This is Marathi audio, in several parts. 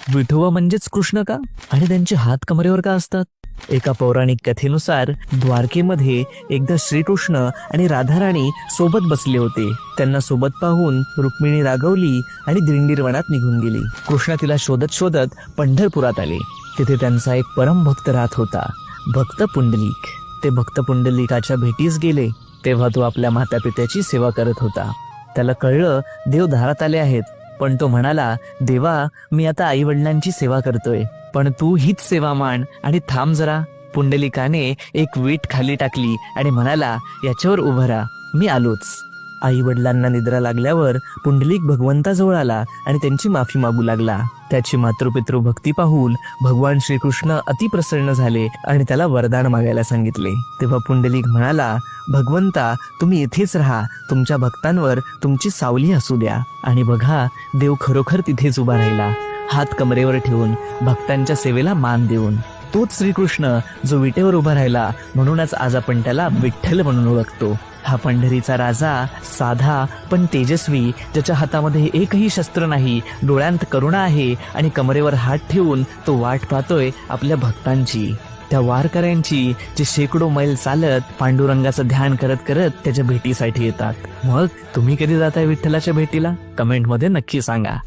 विठोबा म्हणजेच कृष्ण का? आणि त्यांचे हात कमरेवर का असतात? एका पौराणिक कथेनुसार द्वारकेमध्ये एकदा श्रीकृष्ण आणि राधाराणी सोबत बसले होते. त्यांना सोबत पाहून रुक्मिणी रागवली आणि दिंडीर वनात निघून गेली. कृष्ण तिला शोधत शोधत पंढरपुरात आले. तिथे त्यांचा एक परम भक्त राहत होता, भक्त पुंडलिक. ते भक्त पुंडलिकाच्या भेटीस गेले तेव्हा तो आपल्या मातापित्याची सेवा करत होता. त्याला कळलं देव दारात आले आहेत, पण तो म्हणाला, देवा मी आता आई वडिलांची सेवा करतोय, पण तू हीच सेवा मान आणि थांब जरा. पुंडलिकाने एक वीट खाली टाकली आणि म्हणाला, याच्यावर उभं राहा, मी आलोच. आई वडिलांना निद्रा लागल्यावर पुंडलिक भगवंताजवळ आला आणि त्यांची माफी मागू लागला. त्याची मातृपितृ भक्ती पाहून भगवान श्रीकृष्ण अतिप्रसन्न झाले आणि त्याला वरदान मागायला सांगितले. तेव्हा पुंडलिक म्हणाला, भगवंता तुम्ही इथेच राहा, तुमच्या भक्तांवर तुमची सावली असू द्या. आणि बघा, देव खरोखर तिथेच उभा राहिला, हात कमरेवर ठेवून, भक्तांच्या सेवेला मान देऊन. तोच श्रीकृष्ण जो विटेवर उभा राहिला, म्हणूनच आज आपण त्याला विठ्ठल म्हणून ओळखतो. हा पंढरीचा राजा, साधा पण तेजस्वी, ज्याच्या हातामध्ये एकही शस्त्र नाही, डोळ्यांत करुणा आहे आणि कमरेवर हात ठेवून तो वाट पाहतोय आपल्या भक्तांची, त्या वारकऱ्यांची, जे शेकडो मैल चालत पांडुरंगाचं ध्यान करत करत त्याच्या भेटीसाठी येतात. मग तुम्ही कधी जाताय विठ्ठलाच्या भेटीला? कमेंटमध्ये नक्की सांगा.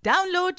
डाउनलोड